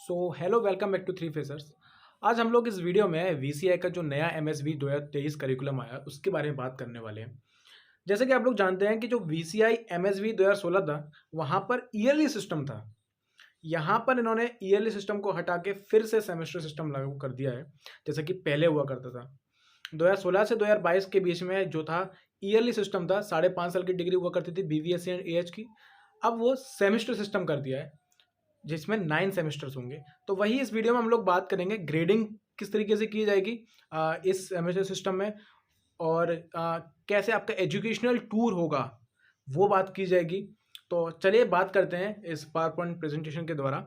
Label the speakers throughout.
Speaker 1: So hello welcome back to three facers. आज हम लोग इस वीडियो में वीसीआई का जो नया एमएसवी 2023 करिकुलम आया उसके बारे में बात करने वाले हैं। जैसे कि आप लोग जानते हैं कि जो वीसीआई एमएसवी 2016 था वहाँ पर ईयरली सिस्टम था। यहाँ पर इन्होंने ईयरली सिस्टम को हटा के फिर से सेमेस्टर सिस्टम लागू कर दिया है, जैसे कि पहले हुआ करता था। 2016 से 2022 के बीच में जो था ईयरली सिस्टम था, 5.5 साल की डिग्री हुआ करती थी बीवीएससी एंड एएच की। अब वो सेमेस्टर सिस्टम कर दिया है जिसमें 9 सेमेस्टर्स होंगे। तो वही इस वीडियो में हम लोग बात करेंगे, ग्रेडिंग किस तरीके से की जाएगी इस सेमेस्टर सिस्टम में, और कैसे आपका एजुकेशनल टूर होगा वो बात की जाएगी। तो चलिए बात करते हैं इस पावर पॉइंट प्रेजेंटेशन के द्वारा।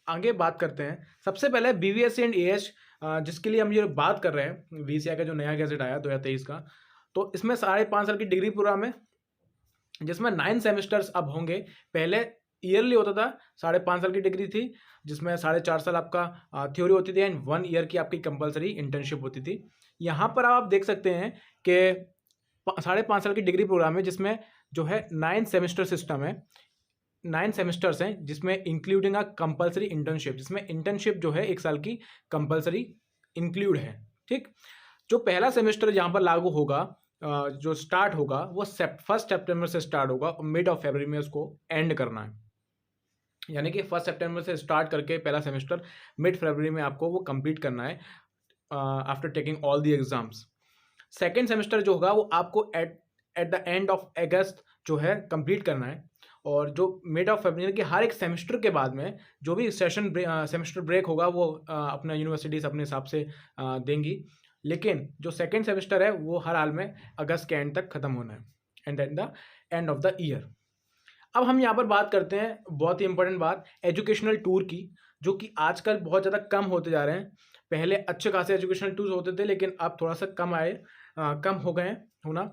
Speaker 1: आगे बात करते हैं। सबसे पहले बीवीएससी एंड एएच, जिसके लिए हम ये बात कर रहे हैं, वीसीआई का जो नया गैजेट आया 2023 का, तो इसमें 5.5 साल की डिग्री प्रोग्राम है जिसमें 9 सेमेस्टर्स अब होंगे। पहले ईयरली होता था, 5.5 साल की डिग्री थी जिसमें 4.5 साल आपका थ्योरी होती थी एंड 1 ईयर की आपकी कंपलसरी इंटर्नशिप होती थी। यहाँ पर आप देख सकते हैं कि 5.5 साल की डिग्री प्रोग्राम है जिसमें जो है 9 सेमेस्टर सिस्टम है। 9 सेमेस्टर्स हैं जिसमें इंक्लूडिंग अ कंपलसरी इंटर्नशिप, जिसमें इंटर्नशिप जो है 1 साल की कंपलसरी इंक्लूड है। ठीक, जो पहला सेमेस्टर यहाँ पर लागू होगा, जो स्टार्ट होगा वो 1 सितंबर से स्टार्ट होगा और मिड ऑफ फरवरी में उसको एंड करना है। यानी कि 1 सितंबर से स्टार्ट करके पहला सेमेस्टर मिड फरवरी में आपको वो कंप्लीट करना है after taking all the exams. Second semester जो होगा वो आपको एट द एंड ऑफ अगस्त जो है कंप्लीट करना है। और जो मिड ऑफ फरवरी के हर एक सेमेस्टर के बाद में जो भी सेमेस्टर ब्रेक होगा वो अपना यूनिवर्सिटीज अपने हिसाब से देंगी, लेकिन जो सेकेंड सेमेस्टर है वो हर हाल में अगस्त के एंड तक खत्म होना है, and at the end of the year. अब हम यहाँ पर बात करते हैं बहुत ही इंपॉर्टेंट बात, एजुकेशनल टूर की, जो कि आजकल बहुत ज़्यादा कम होते जा रहे हैं। पहले अच्छे खासे एजुकेशनल टूर्स होते थे लेकिन अब थोड़ा सा कम हो गए हैं होना।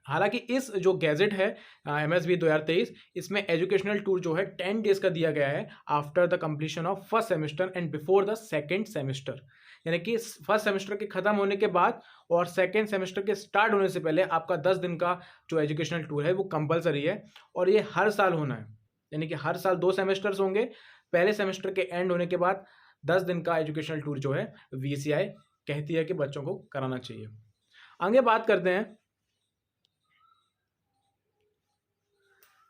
Speaker 1: हालांकि इस जो गैजेट है एमएसवी 2023, इसमें एजुकेशनल टूर जो है 10 डेज का दिया गया है after the completion of first semester and before the second semester. यानी कि फर्स्ट सेमेस्टर के खत्म होने के बाद और सेकेंड सेमेस्टर के स्टार्ट होने से पहले आपका 10 दिन का जो एजुकेशनल टूर है वो कंपलसरी है और ये हर साल होना है। यानी कि हर साल 2 सेमेस्टर्स होंगे। पहले सेमेस्टर के एंड होने के बाद 10 दिन का एजुकेशनल टूर जो है वीसीआई कहती है कि बच्चों को कराना चाहिए। आगे बात करते हैं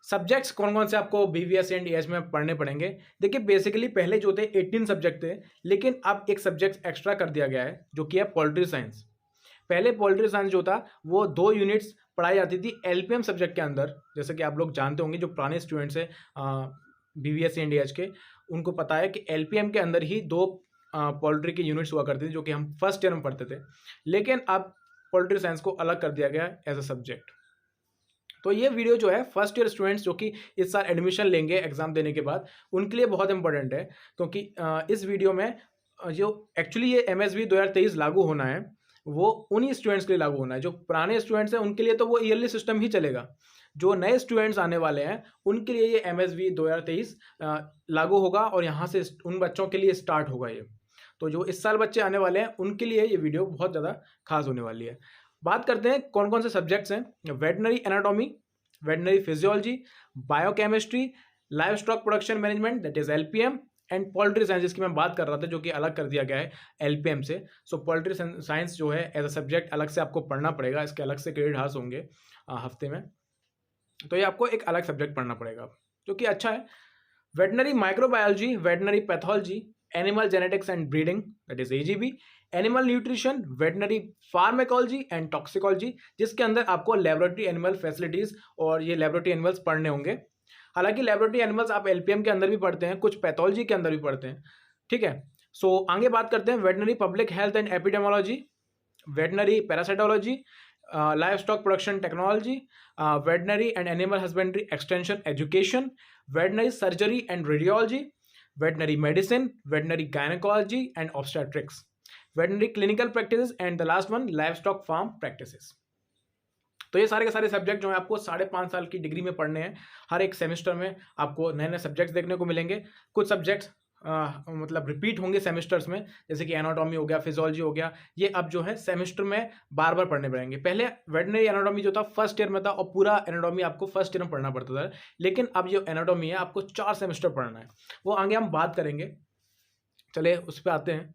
Speaker 1: सब्जेक्ट्स कौन कौन से आपको बीवीएस एंड एएच में पढ़ने पड़ेंगे। देखिए बेसिकली पहले जो थे 18 सब्जेक्ट थे, लेकिन अब एक सब्जेक्ट एक्स्ट्रा कर दिया गया है जो कि है पोल्ट्री साइंस। पहले पोल्ट्री साइंस जो था वो 2 यूनिट्स पढ़ाई जाती थी एलपीएम सब्जेक्ट के अंदर। जैसे कि आप लोग जानते होंगे, जो पुराने स्टूडेंट्स हैं बीवीएस एंड एएच के, उनको पता है कि एलपीएम के अंदर ही 2 पोल्ट्री की यूनिट्स हुआ करती थी जो कि हम फर्स्ट ईयर में पढ़ते थे। लेकिन अब पोल्ट्री साइंस को अलग कर दिया गया एज अ सब्जेक्ट। तो ये वीडियो जो है फर्स्ट ईयर स्टूडेंट्स जो कि इस साल एडमिशन लेंगे एग्जाम देने के बाद, उनके लिए बहुत इंपॉर्टेंट है, क्योंकि इस वीडियो में जो एक्चुअली ये एमएसवी 2023 लागू होना है वो उन्हीं स्टूडेंट्स के लिए लागू होना है। जो पुराने स्टूडेंट्स हैं उनके लिए तो वो ईयरली सिस्टम ही चलेगा। जो नए स्टूडेंट्स आने वाले हैं उनके लिए ये एमएसवी 2023 लागू होगा और यहाँ से उन बच्चों के लिए स्टार्ट होगा ये। तो जो इस साल बच्चे आने वाले हैं उनके लिए ये वीडियो बहुत ज़्यादा खास होने वाली है। बात करते हैं कौन कौन से सब्जेक्ट्स हैं। Veterinary anatomy, veterinary physiology, biochemistry, live stock production management that is LPM, and poultry science जिसकी मैं बात कर रहा था जो कि अलग कर दिया गया है एलपीएम से। सो पोल्ट्री साइंस जो है एज अ सब्जेक्ट अलग से आपको पढ़ना पड़ेगा, इसके अलग से क्रेडिट हार्स होंगे हफ्ते में। तो ये आपको एक अलग सब्जेक्ट पढ़ना पड़ेगा जो कि अच्छा है। Veterinary microbiology, veterinary pathology, animal genetics and breeding that is AGB, animal nutrition, veterinary pharmacology and toxicology, जिसके अंदर आपको लेबोरेटरी एनिमल फैसिलिटीज और ये लेबोरेटरी एनिमल्स पढ़ने होंगे। हालांकि लेबोरेटरी एनिमल्स आप एलपीएम के अंदर भी पढ़ते हैं, कुछ पैथोलॉजी के अंदर भी पढ़ते हैं। ठीक है, सो आगे बात करते हैं veterinary public health and epidemiology, veterinary parasitology, live stock production technology, veterinary and animal husbandry extension education, veterinary surgery and radiology, veterinary medicine, veterinary gynecology and obstetrics, veterinary clinical practices and the last one livestock farm practices। तो ये सारे के सारे subject जो है आपको 5.5 साल की डिग्री में पढ़ने हैं। हर एक सेमेस्टर में आपको नए नए सब्जेक्ट्स देखने को मिलेंगे। कुछ सब्जेक्ट्स मतलब रिपीट होंगे सेमेस्टर्स में, जैसे कि एनाटॉमी हो गया, फिजियोलॉजी हो गया, ये अब जो है सेमेस्टर में बार बार पढ़ने पड़ेंगे। पहले वेटरनरी एनाटॉमी जो था फर्स्ट ईयर में था और पूरा एनाटॉमी आपको फर्स्ट ईयर में पढ़ना पड़ता था, लेकिन अब जो एनाटॉमी है आपको 4 सेमेस्टर पढ़ना है, वो आगे हम बात करेंगे। चलिए उस पर आते हैं।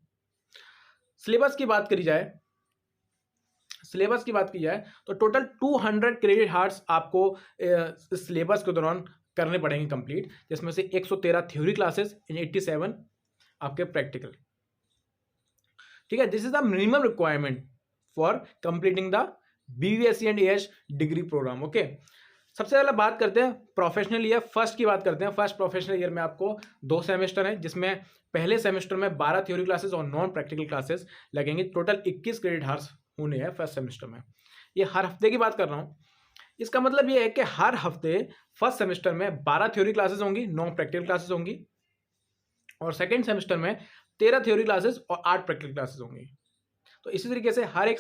Speaker 1: सिलेबस की बात करी जाए, सिलेबस की बात की जाए तो टोटल 200 क्रेडिट हार्स आपको सिलेबस के दौरान करने पड़ेंगे कंप्लीट, जिसमें से 113 थ्योरी क्लासेस एंड 87 आपके प्रैक्टिकल। ठीक है, this is the minimum requirement for completing the BVSc and AH degree programme. Okay, सबसे पहले बात करते हैं प्रोफेशनल ईयर फर्स्ट की बात करते हैं। फर्स्ट प्रोफेशनल ईयर में आपको 2 सेमेस्टर हैं, जिसमें पहले सेमेस्टर में 12 थ्योरी क्लासेस और नॉन प्रैक्टिकल क्लासेस लगेंगे। टोटल 21 क्रेडिट हार्स होने हैं फर्स्ट सेमेस्टर में। ये हर हफ्ते की बात कर रहा हूँ। इसका मतलब ये है कि हर हफ्ते फर्स्ट सेमेस्टर में 12 थ्योरी क्लासेस होंगी, 9 प्रैक्टिकल क्लासेस होंगी, और सेकेंड सेमेस्टर में 13 थ्योरी क्लासेस और 8 प्रैक्टिकल क्लासेस होंगी। तो इसी तरीके से हर एक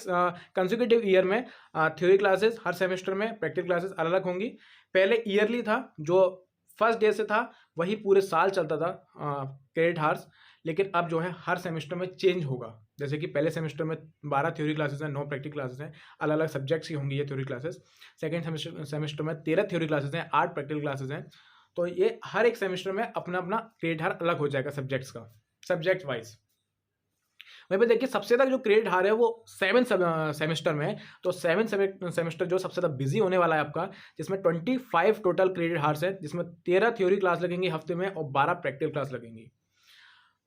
Speaker 1: कंसेक्यूटिव ईयर में थ्योरी क्लासेस, हर सेमेस्टर में प्रैक्टिकल क्लासेस अलग अलग होंगी। पहले ईयरली था, जो फर्स्ट डे से था वही पूरे साल चलता था क्रेडिट हार्स, लेकिन अब जो है हर सेमेस्टर में चेंज होगा। जैसे कि पहले सेमेस्टर में 12 थ्योरी क्लासेस हैं, 9 प्रैक्टिकल क्लासेस हैं, अलग अलग सब्जेक्ट्स की होंगी ये थ्योरी क्लासेस। सेकेंड सेमेस्टर में 13 थ्योरी क्लासेस हैं, 8 प्रैक्टिकल क्लासेस हैं। तो ये हर एक सेमेस्टर में अपना अपना क्रेडिट हार अलग हो जाएगा सब्जेक्ट्स का, सब्जेक्ट वाइज। वहीं पे देखिए सबसे ज़्यादा जो क्रेडिट हार है वो 7 सेमेस्टर में है। तो 7 सेमेस्टर जो सबसे ज़्यादा बिजी होने वाला है आपका, जिसमें 25 टोटल क्रेडिट हार्स है, जिसमें 13 थ्योरी क्लास लगेंगी हफ्ते में और 12 प्रैक्टिकल क्लास लगेंगी।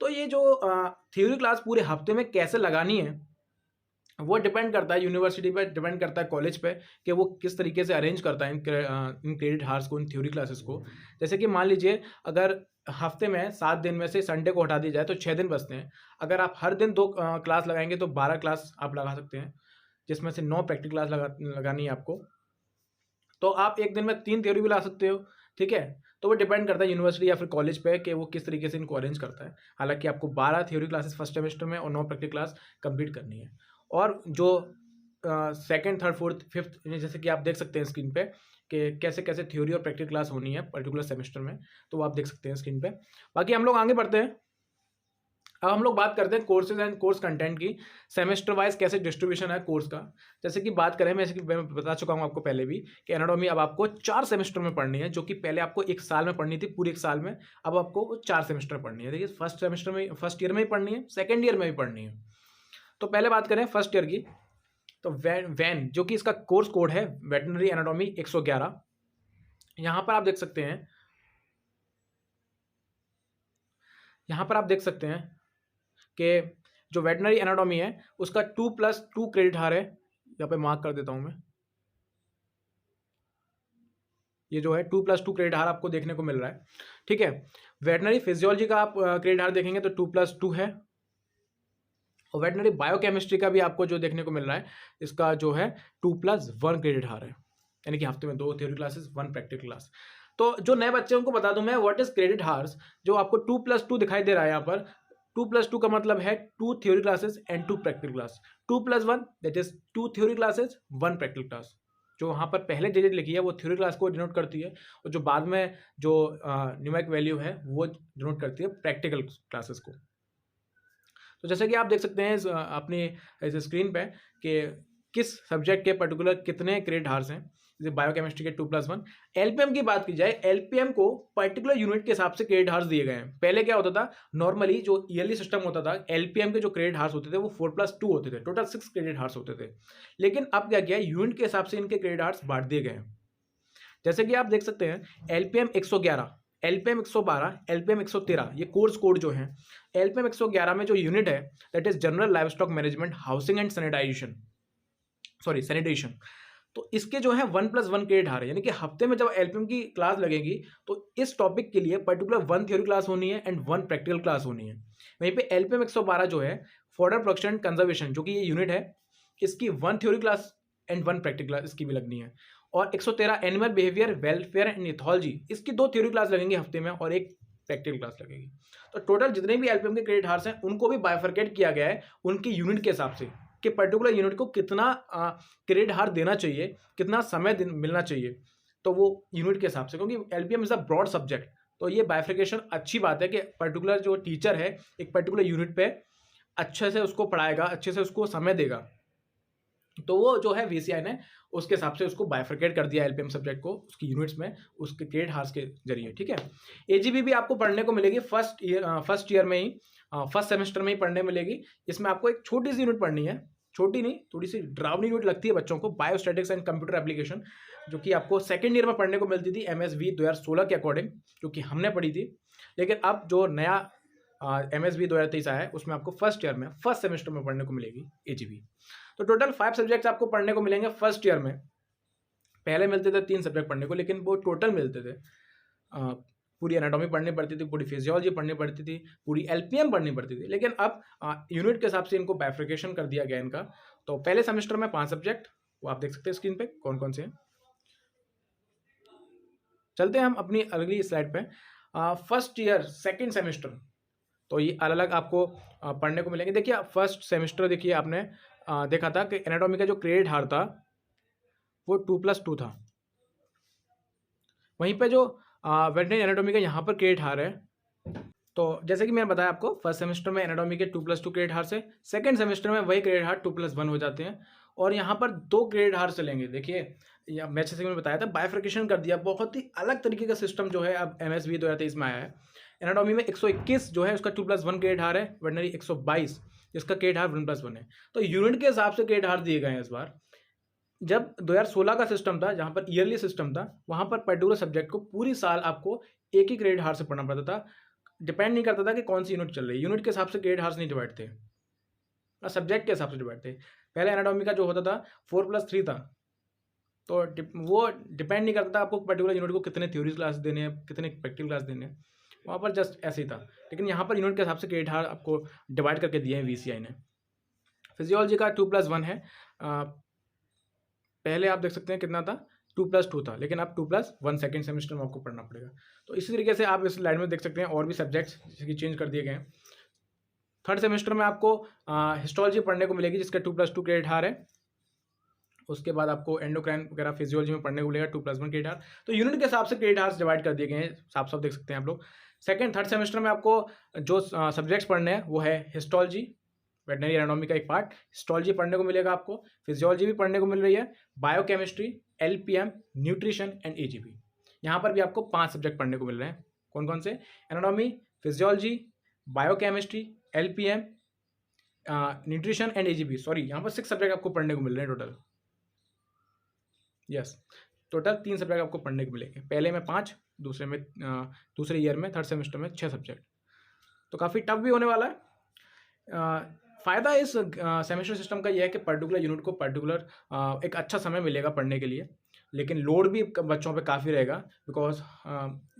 Speaker 1: तो ये जो थ्योरी क्लास पूरे हफ्ते में कैसे लगानी है वो डिपेंड करता है यूनिवर्सिटी पे, डिपेंड करता है कॉलेज पे कि वो किस तरीके से अरेंज करता है इन क्रेडिट हार्स को, इन थ्योरी क्लासेस को। जैसे कि मान लीजिए अगर हफ्ते में 7 दिन में से संडे को हटा दिया जाए तो 6 दिन बचते हैं। अगर आप हर दिन 2 क्लास लगाएंगे तो 12 क्लास आप लगा सकते हैं, जिसमें से 9 प्रैक्टिकल क्लास लगानी है आपको। तो आप एक दिन में 3 थ्योरी भी ला सकते हो। ठीक है, तो वो डिपेंड करता है यूनिवर्सिटी या फिर कॉलेज पे कि वो किस तरीके से इनको अरेंज करता है। हालांकि आपको 12 थ्योरी क्लासेस फर्स्ट सेमेस्टर में और 9 प्रैक्टिकल क्लास कंप्लीट करनी है। और जो सेकंड, थर्ड, फोर्थ, फिफ्थ, जैसे कि आप देख सकते हैं स्क्रीन पे कि कैसे कैसे थ्योरी और प्रैक्टिकल क्लास होनी है पर्टिकुलर सेमेस्टर में, तो वो आप देख सकते हैं स्क्रीन पे। बाकी हम लोग आगे बढ़ते हैं। अब हम लोग बात करते हैं कोर्सेज एंड कोर्स कंटेंट की, सेमेस्टर वाइज कैसे डिस्ट्रीब्यूशन है कोर्स का। जैसे कि बात करें, मैं बता चुका हूँ आपको पहले भी कि एनाटॉमी अब आपको 4 सेमेस्टर में पढ़नी है, जो कि पहले आपको 1 साल में पढ़नी थी, पूरे 1 साल में। अब आपको 4 सेमेस्टर पढ़नी है। देखिए फर्स्ट सेमेस्टर में, फर्स्ट ईयर में भी पढ़नी है, सेकेंड ईयर में भी पढ़नी है। तो पहले बात करें फर्स्ट ईयर की, तो वैन जो कि इसका कोर्स कोड है वेटरनरी एनाटॉमी 111। यहाँ पर आप देख सकते हैं, यहाँ पर आप देख सकते हैं कि जो वेटरनरी एनाटॉमी है उसका 2+2 क्रेडिट हार है। यहाँ पे मार्क कर देता हूँ मैं, ये जो है 2+2 क्रेडिट हार आपको देखने को मिल रहा है। ठीक है, वेटरनरी फिजियोलॉजी का आप क्रेडिट हार देखेंगे तो 2+2 है, और वेटरनरी बायोकेमिस्ट्री का भी आपको जो देखने को मिल रहा है इसका जो है 2+1 क्रेडिट हार है, यानी कि हफ्ते में 2 थ्योरी क्लासेस, 1 प्रैक्टिकल क्लास। तो जो नए बच्चे उनको बता दूं मैं व्हाट इज क्रेडिट हार्स। जो आपको 2+2 दिखाई दे रहा है यहाँ पर, 2+2 का मतलब है 2 theory classes and 2 practical class. 2+1 that is 2 theory classes, 1 practical class. जो वहाँ पर पहले डिजिट लिखी है वो थ्योरी क्लास को डिनोट करती है, और जो बाद में जो न्यूमेरिक वैल्यू है वो डिनोट करती है प्रैक्टिकल क्लासेस को। तो जैसे कि आप देख सकते हैं अपनी इस स्क्रीन पे कि किस सब्जेक्ट के पर्टिकुलर कितने क्रेडिट हार्स हैं। जैसे बायोकेमिस्ट्री के 2+1। एलपीएम की बात की जाए, एलपीएम को पर्टिकुलर यूनिट के हिसाब से क्रेडिट हार्स दिए गए हैं। पहले क्या होता था, नॉर्मली जो ईयरली सिस्टम होता था, एलपीएम के जो क्रेडिट हार्स होते थे वो 4+2 होते थे, टोटल 6 क्रेडिट हार्स होते थे। लेकिन अब क्या किया, यूनिट के हिसाब से इनके क्रेडिट हार्स बांट दिए गए हैं। जैसे कि आप देख सकते हैं एलपीएम 111, एलपीएम 112, एलपीएम 113, ये कोर्स कोड जो है। एलपीएम 111 में जो यूनिट है that is general livestock management, housing and sanitisation, sanitation. तो इसके जो है 1+1 क्रेडिट हार है, यानी कि हफ्ते में जब एलपीएम की क्लास लगेगी तो इस टॉपिक के लिए पर्टिकुलर 1 थ्योरी क्लास होनी है एंड 1 प्रैक्टिकल क्लास होनी है। वहीं पे एलपीएम 112 जो है फॉर्डर प्रोडक्शन एंड कंजर्वेशन, जो कि ये यूनिट है, इसकी 1 theory class and 1 practical class इसकी भी लगनी है। और 113 animal behaviour, welfare and ethology, इसकी 2 थ्योरी क्लास लगेंगी हफ्ते में और 1 प्रैक्टिकल क्लास लगेगी। तो टोटल जितने भी एलपीएम के क्रेडिट हार्स हैं उनको भी बाइफरकेट किया गया है उनकी यूनिट के हिसाब से कि पर्टिकुलर यूनिट को कितना क्रेडिट हार देना चाहिए, कितना समय मिलना चाहिए, तो वो यूनिट के हिसाब से, क्योंकि LPM is a broad subject, तो ये बाइफिकेशन अच्छी बात है कि पर्टिकुलर जो टीचर है एक पर्टिकुलर यूनिट पे अच्छे से उसको पढ़ाएगा, अच्छे से उसको समय देगा। तो वो जो है वीसीआई ने उसके हिसाब से उसको बाइफरकेट कर दिया एलपीएम सब्जेक्ट को उसकी यूनिट्स में, उसके क्रेडिट हार्स के जरिए। ठीक है, एजीबी भी आपको पढ़ने को मिलेगी फर्स्ट ईयर में ही, फर्स्ट सेमेस्टर में ही पढ़ने मिलेगी। इसमें आपको एक छोटी सी यूनिट पढ़नी है, छोटी नहीं, थोड़ी सी ड्रावनी यूनिट लगती है बच्चों को, बायोस्टैटिक्स एंड कंप्यूटर एप्लीकेशन, जो कि आपको सेकेंड ईयर में पढ़ने को मिलती थी एमएसवी 2016 के अकॉर्डिंग, जो कि हमने पढ़ी थी। लेकिन अब जो नया एमएसवी 2023 आया है उसमें आपको फर्स्ट ईयर में फर्स्ट सेमेस्टर में पढ़ने को मिलेगी एजीबी। तो टोटल 5 सब्जेक्ट्स आपको पढ़ने को मिलेंगे फर्स्ट ईयर में। पहले मिलते थे 3 सब्जेक्ट पढ़ने को, लेकिन वो टोटल मिलते थे। पूरी एनाटॉमी पढ़नी पड़ती थी, पूरी फिजियोलॉजी पढ़नी पड़ती थी, पूरी एलपीएम पढ़नी पड़ती थी। लेकिन अब यूनिट के हिसाब से इनको बाइफिकेशन कर दिया गया इनका। तो पहले सेमेस्टर में 5 सब्जेक्ट, वो आप देख सकते हैं स्क्रीन पे कौन कौन से हैं। चलते हैं हम अपनी अगली स्लाइड पे। फर्स्ट ईयर सेकेंड सेमेस्टर, तो ये अलग अलग आपको पढ़ने को मिलेंगे। देखिए फर्स्ट सेमेस्टर, देखिए आपने देखा था कि एनाटॉमी का जो क्रेडिट हार था वो 2+2 था। वहीं पे जो वेटरनरी एनाटॉमी का यहाँ पर क्रेडिट हार है, तो जैसे कि मैंने बताया आपको फर्स्ट सेमेस्टर में एनाटॉमी के 2+2 क्रेडिट हार से सेकंड सेमेस्टर में वही क्रेडिट हार 2+1 हो जाते हैं, और यहाँ पर 2 क्रेडिट हार चलेंगे। देखिए मैं जैसे कि मैंने बताया था बाइफिकेशन कर दिया, बहुत ही अलग तरीके का सिस्टम जो है अब एमएसवी 2023 में आया है। एनाटॉमी में 121 जो है उसका 2+1 क्रेडिट हार है, वेटरनरी 122 जिसका क्रेडिट हार 1+1 है। तो यूनिट के हिसाब से क्रेडिट हार दिए गए हैं इस बार। जब 2016 का सिस्टम था जहाँ पर ईयरली सिस्टम था, वहाँ पर पर्टिकुलर सब्जेक्ट को पूरी साल आपको एक ही क्रेडिट हार से पढ़ना पड़ता था, डिपेंड नहीं करता था कि कौन सी यूनिट चल रही है। यूनिट के हिसाब से क्रेडिट हार्स नहीं डिवाइड थे, सब्जेक्ट के हिसाब से डिवाइड थे। पहले एनाटॉमी का जो होता था 4+3 था, तो वो डिपेंड नहीं करता था आपको पर्टिकुलर यूनिट को कितने थ्योरी क्लास देने हैं, कितने प्रैक्टिकल क्लास देने हैं, वहाँ पर जस्ट ऐसे ही था। लेकिन यहाँ पर यूनिट के हिसाब से क्रेडिट हार आपको डिवाइड करके दिए हैं वीसीआई ने। फिजियोलॉजी का 2+1 है, पहले आप देख सकते हैं कितना था 2+2 था, लेकिन अब 2+1 सेकेंड सेमेस्टर में आपको पढ़ना पड़ेगा। तो इसी तरीके से आप इस स्लाइड में देख सकते हैं और भी सब्जेक्ट्स जैसे कि चेंज कर दिए गए हैं। थर्ड सेमेस्टर में आपको हिस्टोलॉजी पढ़ने को मिलेगी जिसका 2+2 क्रेडिट हार है। उसके बाद आपको एंडोक्राइन वगैरह फिजियोलॉजी में पढ़ने को मिलेगा 2+1 क्रेडिट हार। तो यूनिट के हिसाब से क्रेडिट हार्स डिवाइड कर दिए गए हैं, साफ साफ देख सकते हैं आप लोग। सेकेंड थर्ड सेमेस्टर में आपको जो सब्जेक्ट्स पढ़ने हैं वो है हिस्टोलॉजी, वेटनरी एनाटॉमी का एक पार्ट, हिस्टोलॉजी पढ़ने को मिलेगा आपको, फिजियोलॉजी भी पढ़ने को मिल रही है, biochemistry, LPM, nutrition and AGB. यहाँ पर भी आपको 5 सब्जेक्ट पढ़ने को मिल रहे हैं। कौन कौन से? Anatomy, physiology, biochemistry, LPM, nutrition and AGB. Sorry, यहाँ पर 6 सब्जेक्ट आपको पढ़ने को मिल रहे हैं टोटल। यस, टोटल 3 सब्जेक्ट आपको पढ़ने को मिलेंगे, पहले में 5, दूसरे ईयर में थर्ड सेमेस्टर में 6 सब्जेक्ट। तो काफ़ी टफ भी होने वाला है। फ़ायदा इस सेमेस्टर सिस्टम का यह है कि पर्टिकुलर यूनिट को पर्टिकुलर एक अच्छा समय मिलेगा पढ़ने के लिए, लेकिन लोड भी बच्चों पे काफ़ी रहेगा, बिकॉज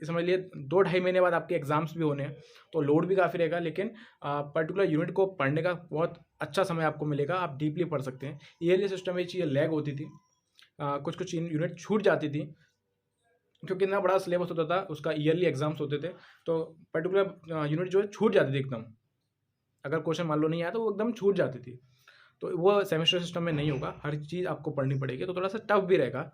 Speaker 1: समझ लिए 2-2.5 महीने बाद आपके एग्जाम्स भी होने हैं, तो लोड भी काफ़ी रहेगा। लेकिन पर्टिकुलर यूनिट को पढ़ने का बहुत अच्छा समय आपको मिलेगा, आप डीपली पढ़ सकते हैं। ईयरली सिस्टम में ये चीज़ें लैग होती थी, कुछ कुछ यूनिट छूट जाती थी क्योंकि इतना बड़ा सिलेबस होता था, उसका ईयरली एग्जाम्स होते थे, तो पर्टिकुलर यूनिट जो है छूट जाती थी एकदम। अगर क्वेश्चन मान लो नहीं आया तो वो एकदम छूट जाती थी। तो वो सेमेस्टर सिस्टम में नहीं होगा, हर चीज़ आपको पढ़नी पड़ेगी, तो थोड़ा सा टफ भी रहेगा।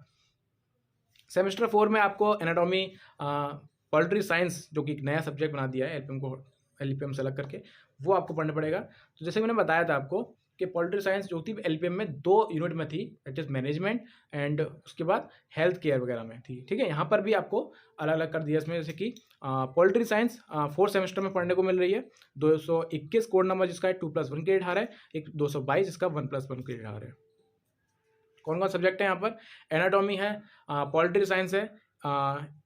Speaker 1: सेमेस्टर 4 में आपको एनाटॉमी, पोल्ट्री साइंस जो कि एक नया सब्जेक्ट बना दिया है एलपीएम से अलग करके, वो आपको पढ़ना पड़ेगा। तो जैसे मैंने बताया था आपको कि पोल्ट्री साइंस जो थी एलपीएम में 2 यूनिट में थी, दैट इज मैनेजमेंट एंड उसके बाद हेल्थ केयर वगैरह में थी। ठीक है, यहाँ पर भी आपको अलग अलग कर दिया इसमें, जैसे कि पोल्ट्री साइंस 4 सेमेस्टर में पढ़ने को मिल रही है, 221 कोड नंबर जिसका 2+1 क्रेडिट हार है, एक 222 जिसका 1+1 क्रेडिट हार है। कौन कौन सब्जेक्ट है यहाँ पर? एनाटॉमी है, पोल्ट्री साइंस है,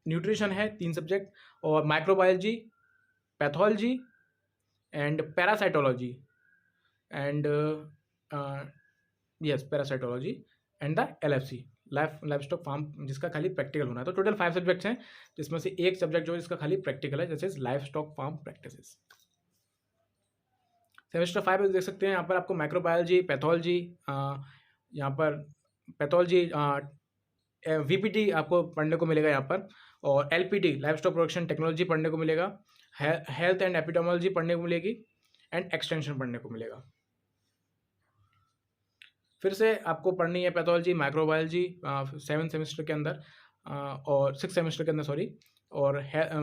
Speaker 1: न्यूट्रिशन है 3 सब्जेक्ट, और microbiology, pathology and parasitology and yes parasitology and the LFC, livestock farm, जिसका खाली प्रैक्टिकल होना है। तो टोटल 5 सब्जेक्ट्स हैं, जिसमें से एक सब्जेक्ट जो है जिसका खाली प्रैक्टिकल है, जैसे livestock farm practices. Semester 5 देख सकते हैं यहाँ पर आपको माइक्रोबायोलॉजी, पैथोलॉजी, यहाँ पर पैथोलॉजी, वीपीटी आपको पढ़ने को मिलेगा यहाँ पर, और LPT life stock production technology पढ़ने को मिलेगा, हेल्थ एंड एपिडेमोलॉजी पढ़ने को मिलेगी, एंड एक्सटेंशन पढ़ने को मिलेगा। फिर से आपको पढ़नी है पैथोलॉजी, माइक्रोबायोलॉजी 7 सेमेस्टर के अंदर, और 6 सेमेस्टर के अंदर, सॉरी, और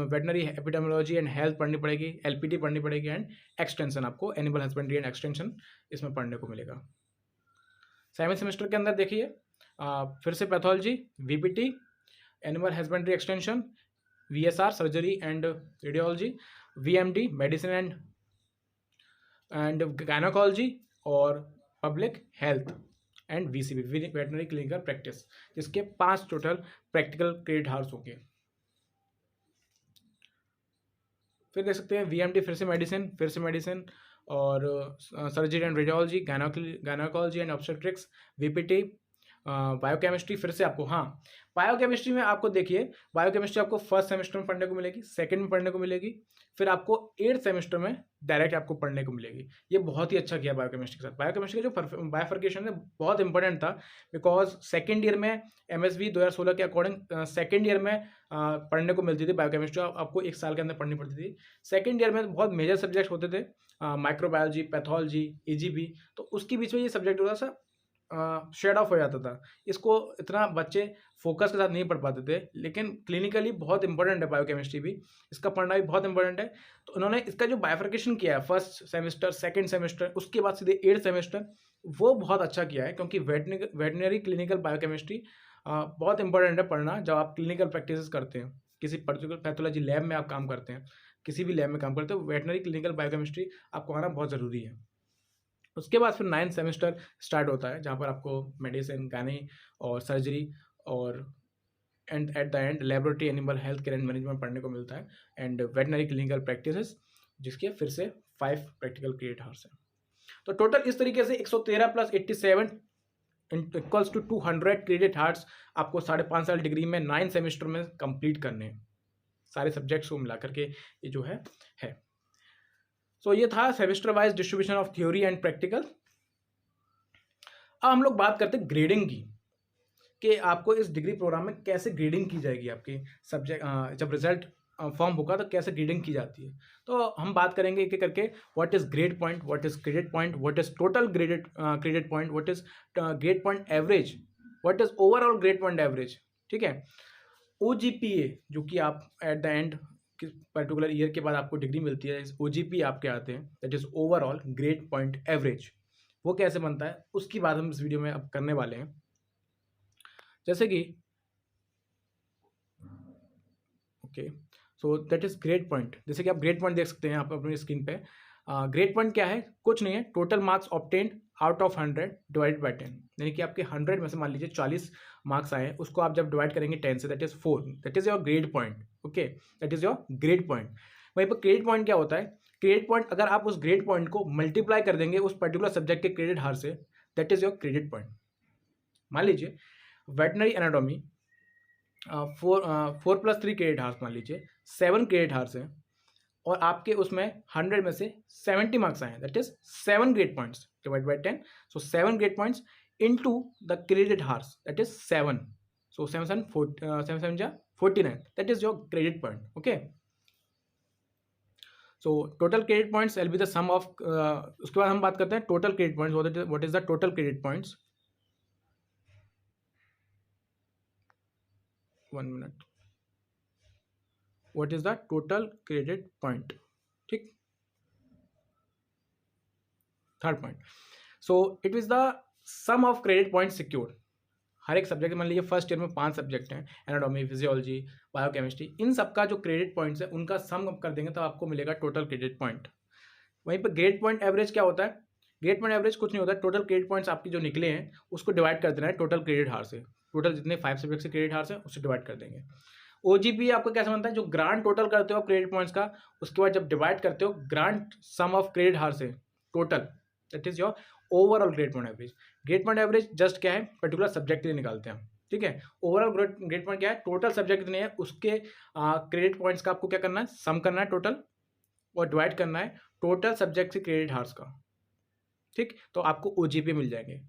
Speaker 1: वेटनरी एपिडेमियोलॉजी एंड हेल्थ पढ़नी पड़ेगी, एलपीटी पढ़नी पड़ेगी एंड एक्सटेंशन, आपको एनिमल हस्बेंड्री एंड एक्सटेंशन इसमें पढ़ने को मिलेगा। 7वें सेमेस्टर के अंदर देखिए फिर से pathology, VPT, animal husbandry extension, VSR surgery and radiology, VMD medicine and gynaecology और public health and VCB veterinary clinical practice, जिसके 5 टोटल प्रैक्टिकल क्रेडिट हार्स होंगे। फिर देख सकते हैं वीएमडी फिर से मेडिसिन और surgery and radiology, gynaecology and obstetrics, VPT, biochemistry फिर से आपको, हाँ बायोकेमिस्ट्री में आपको देखिए, बायोकेमिस्ट्री आपको फर्स्ट सेमेस्टर में पढ़ने को मिलेगी, सेकंड में पढ़ने को मिलेगी, फिर आपको 8th सेमेस्टर में डायरेक्ट आपको पढ़ने को मिलेगी। ये बहुत ही अच्छा किया बायोकेमिस्ट्री के साथ। बायोकेमिस्ट्री का जो बायोफर्केशन है बहुत इंपॉर्टेंट था, बिकॉज सेकेंड ईयर में MSV 2016 के अकॉर्डिंग सेकेंड ईयर में पढ़ने को मिलती थी बायोकेमिस्ट्री, आपको 1 साल के अंदर पढ़नी पड़ती थी। सेकेंड ईयर में बहुत मेजर सब्जेक्ट होते थे, माइक्रोबायोलॉजी, पैथोलॉजी, EGB, तो उसके बीच में ये सब्जेक्ट थोड़ा सा शेड ऑफ हो जाता था, इसको इतना बच्चे फोकस के साथ नहीं पढ़ पाते थे। लेकिन क्लिनिकली बहुत इंपॉर्टेंट है बायोकेमिस्ट्री भी, इसका पढ़ना भी बहुत इंपॉर्टेंट है। तो उन्होंने इसका जो बायोफर्केशन किया है फर्स्ट सेमेस्टर, सेकंड सेमेस्टर, उसके बाद सीधे 8th सेमेस्टर, वो बहुत अच्छा किया है, क्योंकि वेटनरी क्लिनिकल बायोकेमिस्ट्री बहुत इंपॉर्टेंट है पढ़ना जब आप क्लिनिकल प्रैक्टिस करते हैं, किसी पर्टिकुलर पैथोलॉजी लैब में आप काम करते हैं, किसी भी लैब में काम करते हो, वेटनरी क्लिनिकल बायोकेमिस्ट्री आपको आना बहुत ज़रूरी है। उसके बाद फिर 9th सेमेस्टर स्टार्ट होता है, जहाँ पर आपको मेडिसिन, गायनी और सर्जरी और and at the end laboratory animal health care and management पढ़ने को मिलता है एंड वेटनरी क्लिनिकल प्रैक्टिसेस, जिसके फिर से 5 प्रैक्टिकल क्रेडिट हार्स हैं। तो टोटल इस तरीके से 113 + 87 इक्वल्स टू 200 क्रेडिट हार्स आपको 5.5 साल डिग्री में 9 सेमेस्टर में कंप्लीट करने हैं, सारे सब्जेक्ट्स को मिला करके ये जो है। सो ये था semester wise distribution of theory and practical. अब हम लोग बात करते हैं ग्रेडिंग की, कि आपको इस डिग्री प्रोग्राम में कैसे ग्रेडिंग की जाएगी, आपकी सब्जेक्ट जब रिजल्ट फॉर्म होगा तो कैसे ग्रेडिंग की जाती है। तो हम बात करेंगे एक एक करके, what is grade point, what is credit point, what is total credit point, what is grade point average, what is overall grade point average. ठीक है, OGPA जो कि आप at the end particular year के बाद आपको डिग्री मिलती है, इस OGPA आपके आते हैं, that is overall grade point average. वो कैसे बनता है उसकी बात हम इस वीडियो में अब करने वाले हैं। जैसे कि okay, so that is grade point. जैसे कि आप ग्रेड पॉइंट देख सकते हैं आप अपनी स्क्रीन पे। ग्रेड पॉइंट क्या है, कुछ नहीं है, total marks obtained out of 100 divided by 10, यानी कि आपके 100 में से मान लीजिए 40 मार्क्स आए, उसको आप जब डिवाइड करेंगे 10 से, that is 4, that is your grade point. Okay, that is your grade point. वहीं पर क्रेडिट पॉइंट क्या होता है, क्रेडिट पॉइंट अगर आप उस ग्रेड पॉइंट को मल्टीप्लाई कर देंगे उस पर्टिकुलर सब्जेक्ट के क्रेडिट हार से, that is your credit point. मान लीजिए वेटनरी एनाटॉमी 4 + 3 क्रेडिट हार्स, मान लीजिए 7 क्रेडिट हार्स हैं, और आपके उसमें 100 में से 70 मार्क्स आए हैं, that is 7 grade points divide by 10, so 7 grade points into the credit hours, that is 7, so 7 49, that is your credit point. Okay, so total credit points will be the sum of, उसके बाद हम बात करते हैं total credit points, what is the total credit points. 1 minute, what is the total credit point. ठीक, third point, so it is the sum of credit point secured. हर एक subject, मान लीजिए फर्स्ट ईयर में 5 सब्जेक्ट हैं, anatomy, physiology, biochemistry, इन सबका जो credit points है उनका सम कर देंगे तो आपको मिलेगा टोटल क्रेडिट पॉइंट। वहीं पर ग्रेड पॉइंट एवरेज क्या होता है, ग्रेड पॉइंट एवरेज कुछ नहीं होता है, टोटल क्रेडिट पॉइंट्स आपकी जो निकले हैं उसको डिवाइड कर देना है टोटल क्रेडिट हार से, टोटल जितने 5 सब्जेक्ट से क्रेडिट हार से उससे डिवाइड कर देंगे। OGPA आपको कैसे बनता है, जो ग्रांट टोटल करते हो क्रेडिट पॉइंट्स का, उसके बाद जब डिवाइड करते हो ग्रांट सम ऑफ क्रेडिट हार से total, that is your overall grade point average. Grade point average just क्या है, पर्टिकुलर सब्जेक्ट के लिए निकालते हैं हम। ठीक है, ओवरऑल ग्रेड पॉइंट क्या है, टोटल सब्जेक्ट कितने हैं उसके क्रेडिट पॉइंट्स का आपको क्या करना है, सम करना है टोटल, और डिवाइड करना है टोटल सब्जेक्ट से क्रेडिट हार्स का। ठीक, तो आपको OGPA मिल जाएंगे।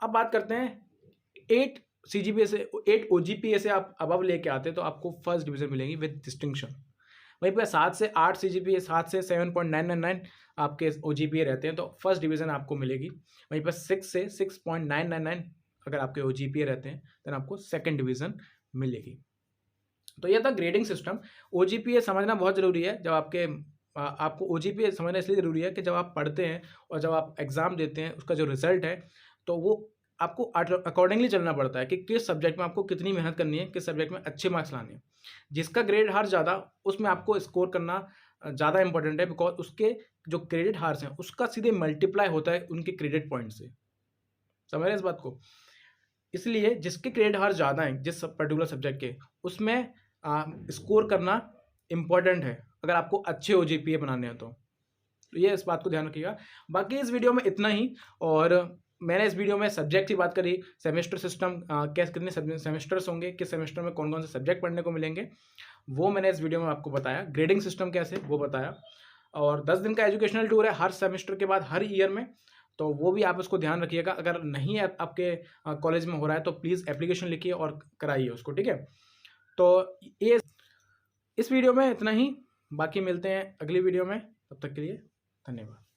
Speaker 1: अब बात करते हैं 8 CGPA से, 8 OGPA से आप अबव लेके आते हैं तो आपको फर्स्ट डिवीजन मिलेंगी विद डिस्टिंक्शन। वहीं पर 7 से 8 CGPA, 7 से 7.999 आपके OGPA रहते हैं तो फर्स्ट डिवीजन आपको मिलेगी। वहीं पर 6 से 6.999 अगर आपके OGPA रहते हैं देन आपको सेकंड डिवीजन मिलेगी। तो ये था ग्रेडिंग सिस्टम। ओजीपीए समझना बहुत ज़रूरी है। जब आपको ओजीपीए समझना इसलिए ज़रूरी है कि जब आप पढ़ते हैं और जब आप एग्ज़ाम देते हैं, उसका जो रिज़ल्ट है, तो वो आपको अकॉर्डिंगली चलना पड़ता है कि किस सब्जेक्ट में आपको कितनी मेहनत करनी है, किस सब्जेक्ट में अच्छे मार्क्स लाने हैं। जिसका ग्रेड हार ज़्यादा, उसमें आपको स्कोर करना ज़्यादा इंपॉर्टेंट है, बिकॉज़ उसके जो क्रेडिट हार्स हैं, उसका सीधे मल्टीप्लाई होता है उनके क्रेडिट पॉइंट से। समझ रहे हैं इस बात को? इसलिए जिसके क्रेडिट हार ज़्यादा हैं, जिस पर्टिकुलर सब्जेक्ट के, उसमें स्कोर करना इम्पॉर्टेंट है, अगर आपको अच्छे ओजीपीए बनाने हैं तो। तो ये इस बात को ध्यान रखिएगा। बाकी इस वीडियो में इतना ही। और मैंने इस वीडियो में सब्जेक्ट की बात करी, सेमेस्टर सिस्टम, कैसे कितने सेमेस्टर्स होंगे, किस सेमेस्टर में कौन-कौन से सब्जेक्ट पढ़ने को मिलेंगे, वो मैंने इस वीडियो में आपको बताया। ग्रेडिंग सिस्टम कैसे, वो बताया। और 10 दिन का एजुकेशनल टूर है हर सेमेस्टर के बाद, हर ईयर में। तो वो भी आप उसको ध्यान रखिएगा। अगर नहीं है आपके कॉलेज में हो रहा है, तो प्लीज़ एप्लीकेशन लिखिए और कराइए उसको, ठीक है? तो ये इस वीडियो में इतना ही। बाकी मिलते हैं अगली वीडियो में। तब तक के लिए धन्यवाद।